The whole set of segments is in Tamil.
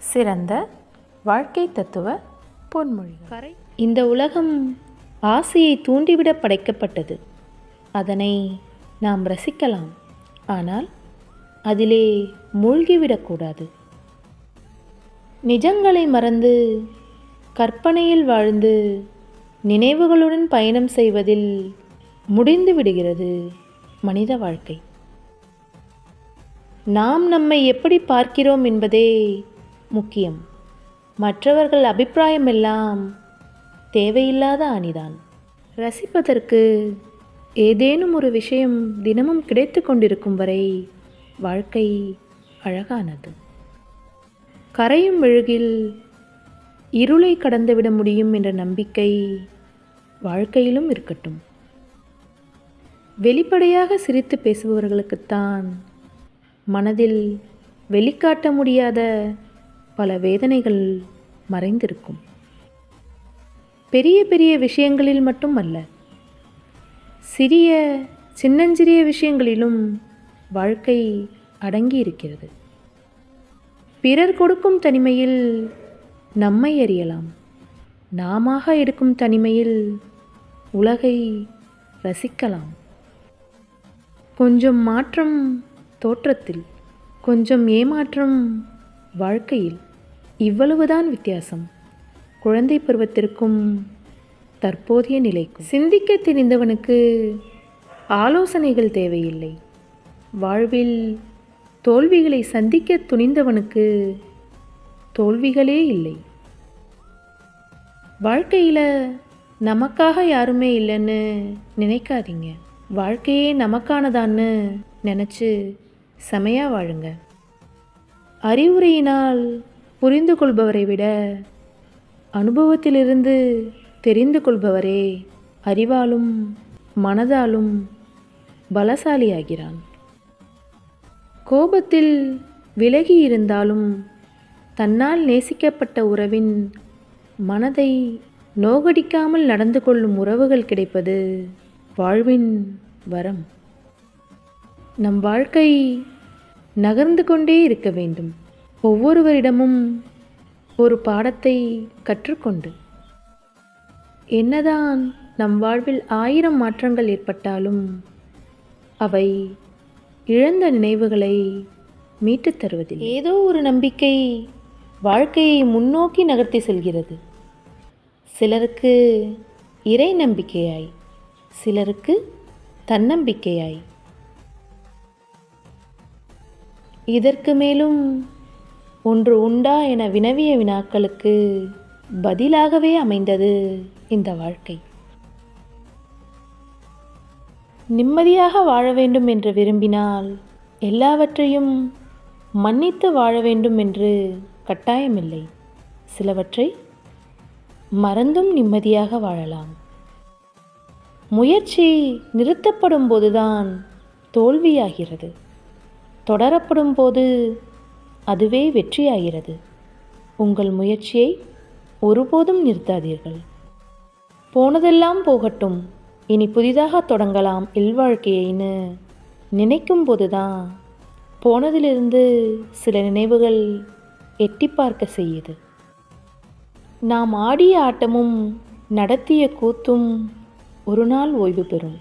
சிறந்த வாழ்க்கை தத்துவ பொன்மொழிகள். இந்த உலகம் ஆசையை தூண்டிவிட படைக்கப்பட்டது. அதனை நாம் ரசிக்கலாம், ஆனால் அதிலே மூழ்கிவிடக்கூடாது. நிஜங்களை மறந்து கற்பனையில் வாழ்ந்து நினைவுகளுடன் பயணம் செய்வதில் முடிந்து விடுகிறது மனித வாழ்க்கை. நாம் நம்மை எப்படி பார்க்கிறோம் என்பதே முக்கியம். மற்றவர்கள் அபிப்பிராயமெல்லாம் தேவையில்லாத அணிதான். ரசிப்பதற்கு ஏதேனும் ஒரு விஷயம் தினமும் கிடைத்து கொண்டிருக்கும் வரை வாழ்க்கை அழகானது. கரையும் மெழுகில் இருளை கடந்துவிட முடியும் என்ற நம்பிக்கை வாழ்க்கையிலும் இருக்கட்டும். வெளிப்படையாக சிரித்து பேசுபவர்களுக்குத்தான் மனதில் வெளிக்காட்ட முடியாத பல வேதனைகள் மறைந்திருக்கும். பெரிய பெரிய விஷயங்களில் மட்டும் அல்ல, சின்னஞ்சிறிய விஷயங்களிலும் வாழ்க்கை அடங்கி இருக்கிறது. பிறர் கொடுக்கும் தனிமையில் நம்மை அறியலாம். நாமாக எடுக்கும் தனிமையில் உலகை ரசிக்கலாம். கொஞ்சம் மாற்றம் தோற்றத்தில், கொஞ்சம் ஏமாற்றம் வாழ்க்கையில். இவ்வளவுதான் வித்தியாசம் குழந்தை பருவத்திற்கும் தற்போதைய நிலைக்கும். சிந்திக்க தெரிந்தவனுக்கு ஆலோசனைகள் தேவையில்லை. வாழ்வில் தோல்விகளை சந்திக்க துணிந்தவனுக்கு தோல்விகளே இல்லை. வாழ்க்கையில் நமக்காக யாருமே இல்லைன்னு நினைக்காதீங்க. வாழ்க்கையே நமக்கானதான்னு நினச்சி செமையாக வாழுங்க. அறிவுரையினால் புரிந்து கொள்பவரை விட அனுபவத்திலிருந்து தெரிந்து கொள்பவரே அறிவாலும் மனதாலும் பலசாலியாகிறான். கோபத்தில் விலகி இருந்தாலும் தன்னால் நேசிக்கப்பட்ட உறவின் மனதை நோகடிக்காமல் நடந்து கொள்ளும் உறவுகள் கிடைப்பது வாழ்வின் வரம். நம் வாழ்க்கை நகர்ந்து கொண்டே இருக்க வேண்டும். ஒவ்வொருவரிடமும் ஒரு பாடத்தை கற்றுக்கொண்டு. என்னதான் நம் வாழ்வில் 1000 மாற்றங்கள் ஏற்பட்டாலும் அவை இழந்த நினைவுகளை மீட்டுத் தருவதில்லை. ஏதோ ஒரு நம்பிக்கை வாழ்க்கையை முன்னோக்கி நகர்த்தி செல்கிறது. சிலருக்கு இறை நம்பிக்கையாய், சிலருக்கு தன்னம்பிக்கையாய். இதற்கு மேலும் ஒன்று உண்டா என வினவிய வினாக்களுக்கு பதிலாகவே அமைந்தது இந்த வாழ்க்கை. நிம்மதியாக வாழ வேண்டும் என்று விரும்பினால் எல்லாவற்றையும் மன்னித்து வாழ வேண்டும் என்று கட்டாயமில்லை. சிலவற்றை மறந்தும் நிம்மதியாக வாழலாம். முயற்சி நிறுத்தப்படும் போதுதான் தோல்வியாகிறது. தொடரப்படும் போது அதுவே வெற்றியாகிறது. உங்கள் முயற்சியை ஒருபோதும் நிறுத்தாதீர்கள். போனதெல்லாம் போகட்டும், இனி புதிதாக தொடங்கலாம் இல்வாழ்க்கையைன்னு நினைக்கும் போதுதான் போனதிலிருந்து சில நினைவுகள் எட்டி பார்க்க செய்யுது. நாம் ஆடிய ஆட்டமும் நடத்திய கூத்தும் ஒரு நாள் ஓய்வு பெறும்.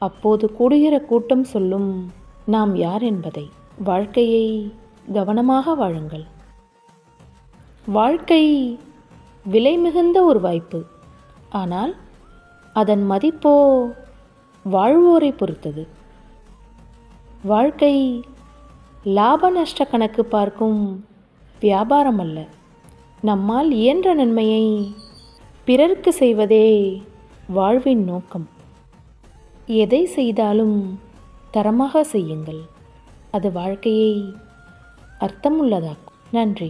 அப்போது கூடுகிற கூட்டம் சொல்லும் நாம் யார் என்பதை. வாழ்க்கையை கவனமாக வாழுங்கள். வாழ்க்கை விலை மிகுந்த ஒரு வாய்ப்பு. ஆனால் அதன் மதிப்போ வாழ்வோரை பொறுத்தது. வாழ்க்கை லாப நஷ்ட கணக்கு பார்க்கும் வியாபாரம் அல்ல. நம்மால் இயன்ற நன்மையை பிறருக்கு செய்வதே வாழ்வின் நோக்கம். எதை செய்தாலும் தரமாக செய்யுங்கள். அது வாழ்க்கையை அர்த்தமுள்ளதாக்கும். நன்றி.